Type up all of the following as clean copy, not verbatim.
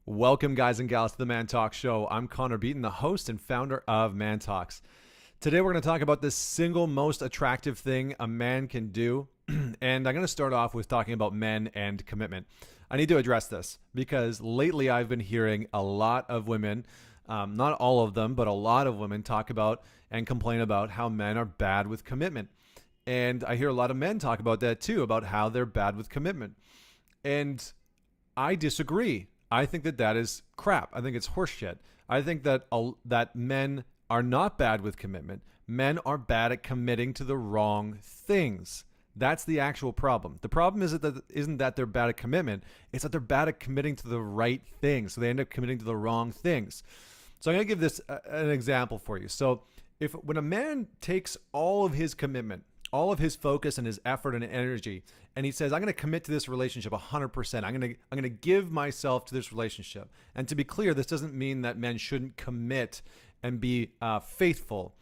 Welcome, guys and gals, to the ManTalks show. I'm Connor BEATON, the host and founder of ManTalks. Today, we're going to talk about the single most attractive thing a man can do. And I'm going to start off with talking about men and commitment. I need to address this because lately I've been hearing a lot of women, not all of them, but a lot of women talk about and complain about how men are bad with commitment. And I hear a lot of men talk about that too, about how they're bad with commitment. And I disagree. I think that is crap. I think it's horseshit. I think that men are not bad with commitment. Men are bad at committing to the wrong things. That's the actual problem. The problem isn't that they're bad at commitment. It's that they're bad at committing to the right things. So they end up committing to the wrong things. So I'm going to give this an example for you. So when a man takes all of his commitment, all of his focus and his effort and energy, and he says, I'm going to commit to this relationship 100%. I'm going to give myself to this relationship. And to be clear, this doesn't mean that men shouldn't commit and be faithful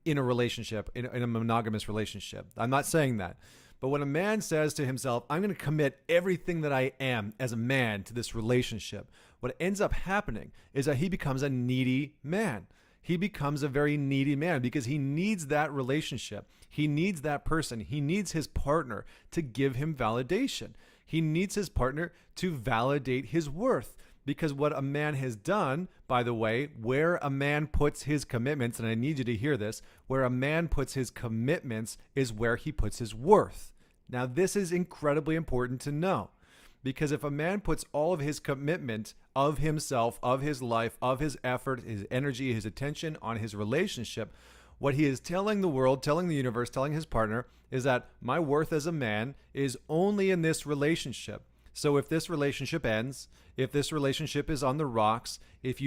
in a relationship, in a monogamous relationship. I'm not saying that. But when a man says to himself, I'm going to commit everything that I am as a man to this relationship, what ends up happening is that he becomes a needy man. He becomes a very needy man because he needs that relationship. He needs that person. He needs his partner to give him validation. He needs his partner to validate his worth. Because what a man has done, by the way, where a man puts his commitments, and I need you to hear this, where a man puts his commitments is where he puts his worth. Now, this is incredibly important to know. Because if a man puts all of his commitment of himself, of his life, of his effort, his energy, his attention on his relationship, what he is telling the world, telling the universe, telling his partner is that my worth as a man is only in this relationship. So if this relationship ends, if this relationship is on the rocks, if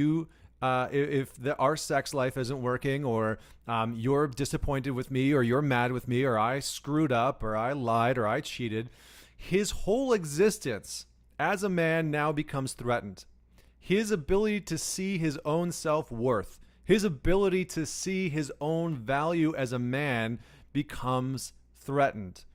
our sex life isn't working, or you're disappointed with me, or you're mad with me, or I screwed up, or I lied, or I cheated, his whole existence as a man now becomes threatened. His ability to see his own self-worth, his ability to see his own value as a man becomes threatened.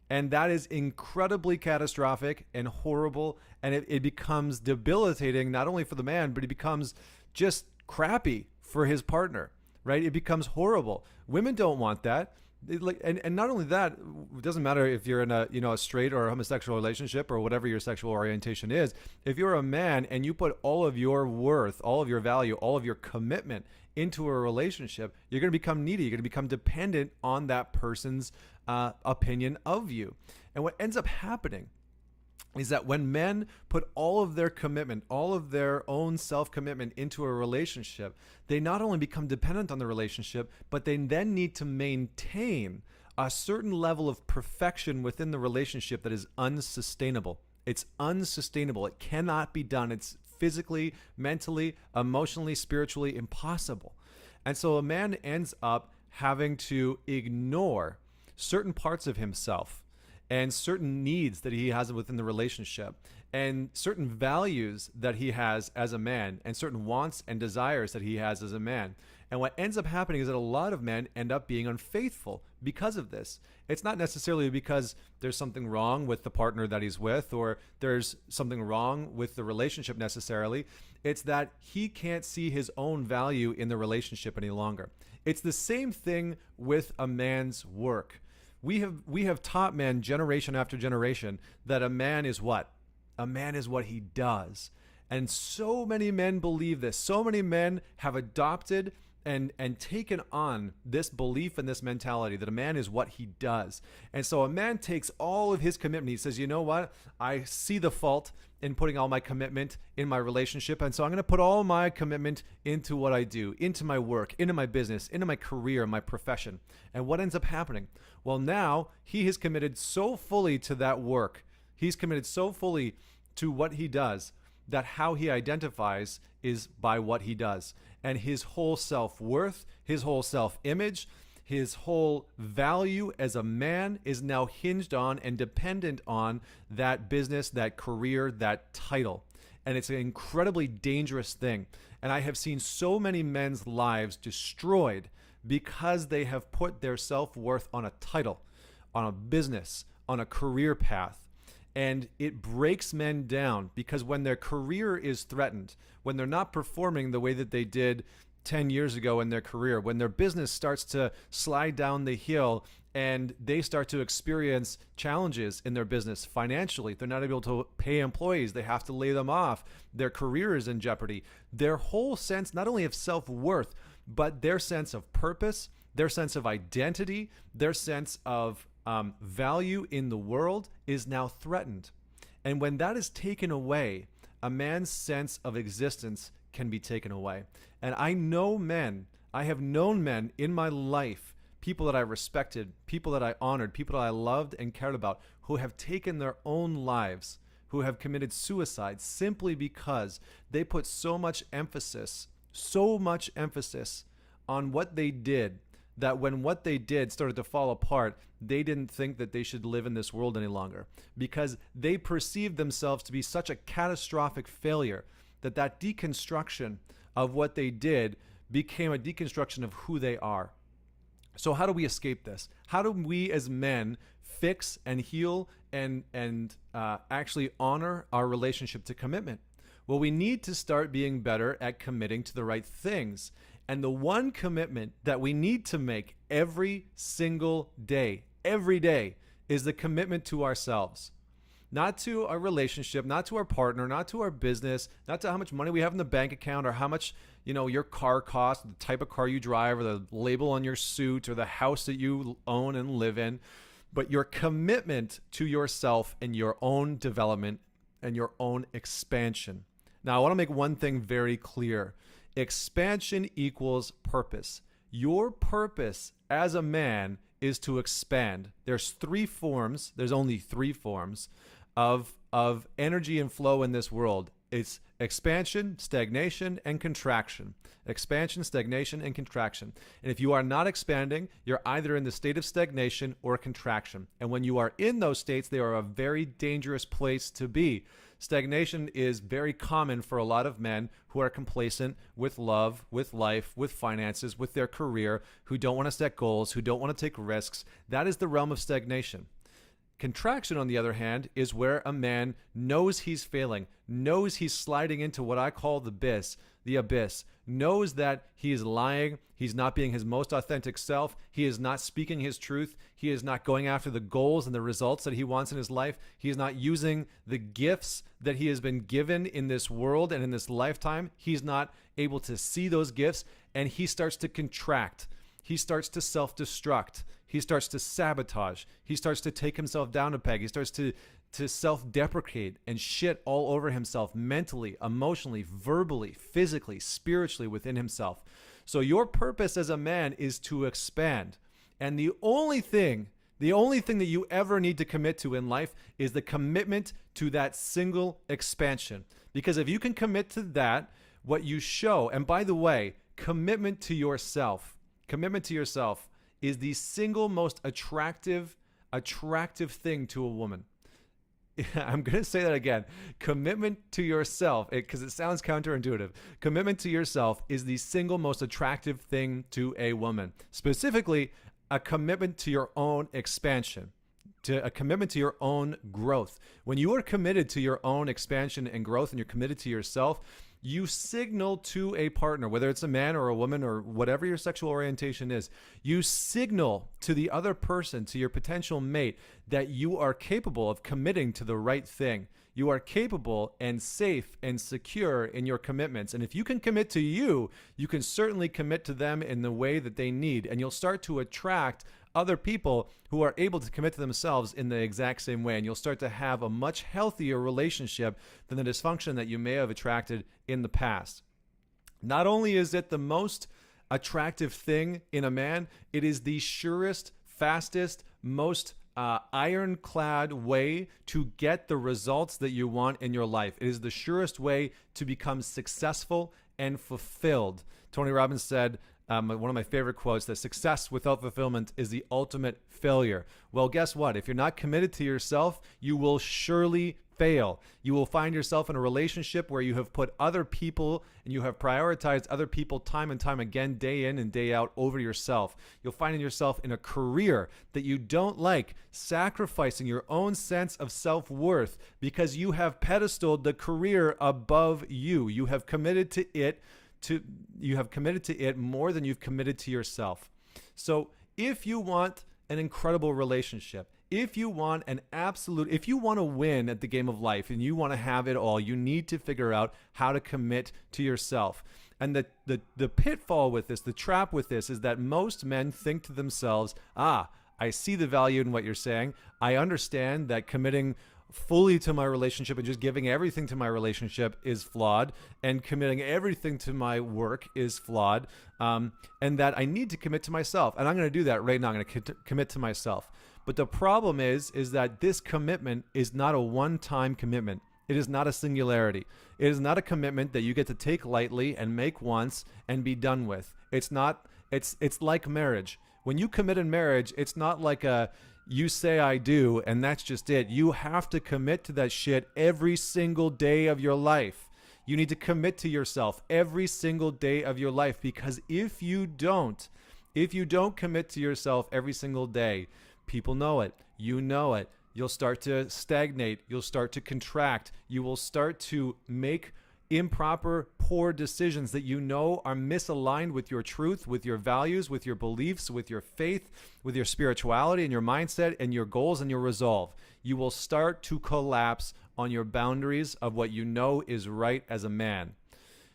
And that is incredibly catastrophic and horrible, and it becomes debilitating not only for the man, but it becomes just crappy for his partner, right? It becomes horrible. Women don't want that. And not only that, it doesn't matter if you're in a straight or a homosexual relationship or whatever your sexual orientation is. If you're a man and you put all of your worth, all of your value, all of your commitment into a relationship, you're going to become needy. You're going to become dependent on that person's opinion of you. And what ends up happening is that when men put all of their commitment, all of their own self-commitment into a relationship, they not only become dependent on the relationship, but they then need to maintain a certain level of perfection within the relationship that is unsustainable. It's unsustainable. It cannot be done. It's physically, mentally, emotionally, spiritually impossible. And so a man ends up having to ignore certain parts of himself and certain needs that he has within the relationship, and certain values that he has as a man, and certain wants and desires that he has as a man. And what ends up happening is that a lot of men end up being unfaithful because of this. It's not necessarily because there's something wrong with the partner that he's with, or there's something wrong with the relationship necessarily. It's that he can't see his own value in the relationship any longer. It's the same thing with a man's work. We have taught men generation after generation that a man is what? A man is what he does. And so many men believe this. So many men have adopted and taken on this belief and this mentality that a man is what he does. And so a man takes all of his commitment. He says, you know what? I see the fault in putting all my commitment in my relationship. And so I'm going to put all my commitment into what I do, into my work, into my business, into my career, my profession. And what ends up happening? Well, now he has committed so fully to that work. He's committed so fully to what he does that how he identifies is by what he does. And his whole self-worth, his whole self-image, his whole value as a man is now hinged on and dependent on that business, that career, that title. And it's an incredibly dangerous thing. And I have seen so many men's lives destroyed because they have put their self-worth on a title, on a business, on a career path. And it breaks men down because when their career is threatened, when they're not performing the way that they did 10 years ago in their career, when their business starts to slide down the hill and they start to experience challenges in their business financially, they're not able to pay employees, they have to lay them off, their career is in jeopardy, their whole sense not only of self-worth, but their sense of purpose, their sense of identity, their sense of value in the world is now threatened. And when that is taken away, a man's sense of existence can be taken away. And I have known men in my life, people that I respected, people that I honored, people that I loved and cared about, who have taken their own lives, who have committed suicide simply because they put so much emphasis on what they did, that when what they did started to fall apart, they didn't think that they should live in this world any longer because they perceived themselves to be such a catastrophic failure that deconstruction of what they did became a deconstruction of who they are. So how do we escape this? How do we as men fix and heal and actually honor our relationship to commitment? Well, we need to start being better at committing to the right things. And the one commitment that we need to make every single day, is the commitment to ourselves. Not to our relationship, not to our partner, not to our business, not to how much money we have in the bank account or how much, your car costs, the type of car you drive or the label on your suit or the house that you own and live in, but your commitment to yourself and your own development and your own expansion. Now, I want to make one thing very clear. Expansion equals purpose. Your purpose as a man is to expand. There's only three forms of energy and flow in this world. It's expansion, stagnation, and contraction. Expansion, stagnation, and contraction. And if you are not expanding, you're either in the state of stagnation or contraction. And when you are in those states, they are a very dangerous place to be. Stagnation is very common for a lot of men who are complacent with love, with life, with finances, with their career, who don't want to set goals, who don't want to take risks. That is the realm of stagnation. Contraction, on the other hand, is where a man knows he's failing, knows he's sliding into what I call the abyss, knows that he is lying, he's not being his most authentic self, he is not speaking his truth, he is not going after the goals and the results that he wants in his life, he is not using the gifts that he has been given in this world and in this lifetime, he's not able to see those gifts, and he starts to contract. He starts to self-destruct. He starts to sabotage. He starts to take himself down a peg. He starts to self-deprecate and shit all over himself mentally, emotionally, verbally, physically, spiritually within himself. So your purpose as a man is to expand. And the only thing that you ever need to commit to in life is the commitment to that single expansion. Because if you can commit to that, what you show, and by the way, commitment to yourself is the single most attractive thing to a woman. I'm going to say that again. Commitment to yourself, because it sounds counterintuitive. Commitment to yourself is the single most attractive thing to a woman. Specifically, a commitment to your own expansion, to a commitment to your own growth. When you are committed to your own expansion and growth and you're committed to yourself, you signal to a partner, whether it's a man or a woman or whatever your sexual orientation is, you signal to the other person, to your potential mate, that you are capable of committing to the right thing. You are capable and safe and secure in your commitments. And if you can commit to you, you can certainly commit to them in the way that they need. And you'll start to attract other people who are able to commit to themselves in the exact same way. And you'll start to have a much healthier relationship than the dysfunction that you may have attracted in the past. Not only is it the most attractive thing in a man, it is the surest, fastest, most ironclad way to get the results that you want in your life. It is the surest way to become successful and fulfilled. Tony Robbins said, one of my favorite quotes, that success without fulfillment is the ultimate failure. Well, guess what? If you're not committed to yourself, you will surely fail. You will find yourself in a relationship where you have put other people and you have prioritized other people time and time again, day in and day out, over yourself. You'll find yourself in a career that you don't like, sacrificing your own sense of self-worth because you have pedestaled the career above you. You have committed to it more than you've committed to yourself. So if you want an incredible relationship, if you want to win at the game of life and you want to have it all, you need to figure out how to commit to yourself. And the pitfall with this, the trap with this, is that most men think to themselves, I see the value in what you're saying. I understand that committing fully to my relationship and just giving everything to my relationship is flawed, and committing everything to my work is flawed, and that I need to commit to myself. And I'm going to do that right now. I'm going to commit to myself. But the problem is that this commitment is not a one-time commitment. It is not a singularity. It is not a commitment that you get to take lightly and make once and be done with. It's like marriage. When you commit in marriage, it's not like you say I do and that's just it. You have to commit to that shit every single day of your life. You need to commit to yourself every single day of your life, because if you don't commit to yourself every single day, people know it. You know it. You'll start to stagnate. You'll start to contract. You will start to make improper, poor decisions that you know are misaligned with your truth, with your values, with your beliefs, with your faith, with your spirituality and your mindset and your goals and your resolve. You will start to collapse on your boundaries of what you know is right as a man.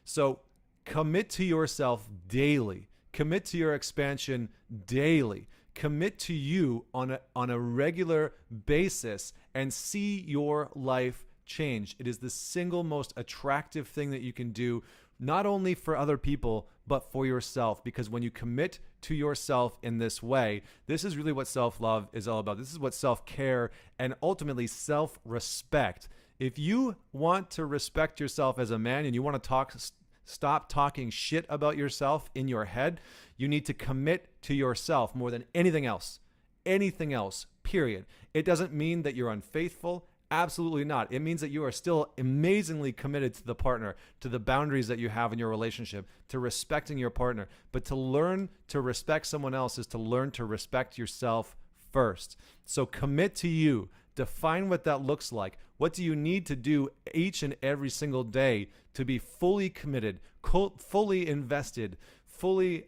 So commit to yourself daily. Commit to your expansion daily. Commit to you on a regular basis and see your life change. It is the single most attractive thing that you can do, not only for other people, but for yourself. Because when you commit to yourself in this way, this is really what self-love is all about. This is what self-care and ultimately self-respect. If you want to respect yourself as a man and you want to stop talking shit about yourself in your head, you need to commit to yourself more than anything else. Anything else, period. It doesn't mean that you're unfaithful. Absolutely not. It means that you are still amazingly committed to the partner, to the boundaries that you have in your relationship, to respecting your partner. But to learn to respect someone else is to learn to respect yourself first. So commit to you. Define what that looks like. What do you need to do each and every single day to be fully committed, fully invested, fully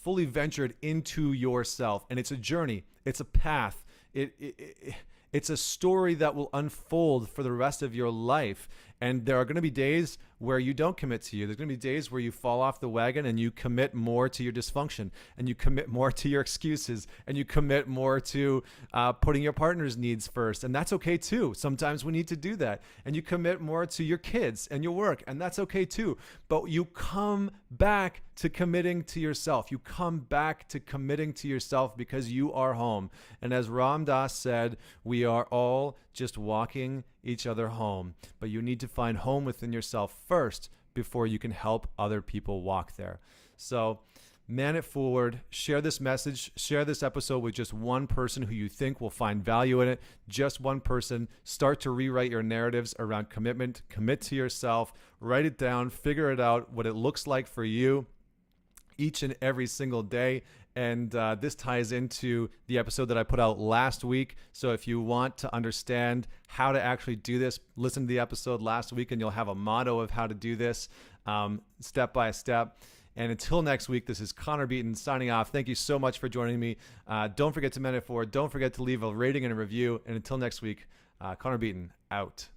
ventured into yourself? And it's a journey. It's a path. It's a story that will unfold for the rest of your life. And there are going to be days where you don't commit to you. There's going to be days where you fall off the wagon and you commit more to your dysfunction, and you commit more to your excuses, and you commit more to putting your partner's needs first. And that's okay too. Sometimes we need to do that. And you commit more to your kids and your work, and that's okay too. But you come back to committing to yourself. You come back to committing to yourself because you are home. And as Ram Dass said, we are all just walking each other home. But you need to find home within yourself first before you can help other people walk there. So man it forward. Share this message. Share this episode with just one person who you think will find value in it. Just one person. Start to rewrite your narratives around commitment. Commit to yourself. Write it down. Figure it out, what it looks like for you each and every single day. And this ties into the episode that I put out last week. So if you want to understand how to actually do this, listen to the episode last week and you'll have a motto of how to do this step by step. And until next week, this is Connor Beaton signing off. Thank you so much for joining me. Don't forget to men it forward. Don't forget to leave a rating and a review. And until next week, Connor Beaton out.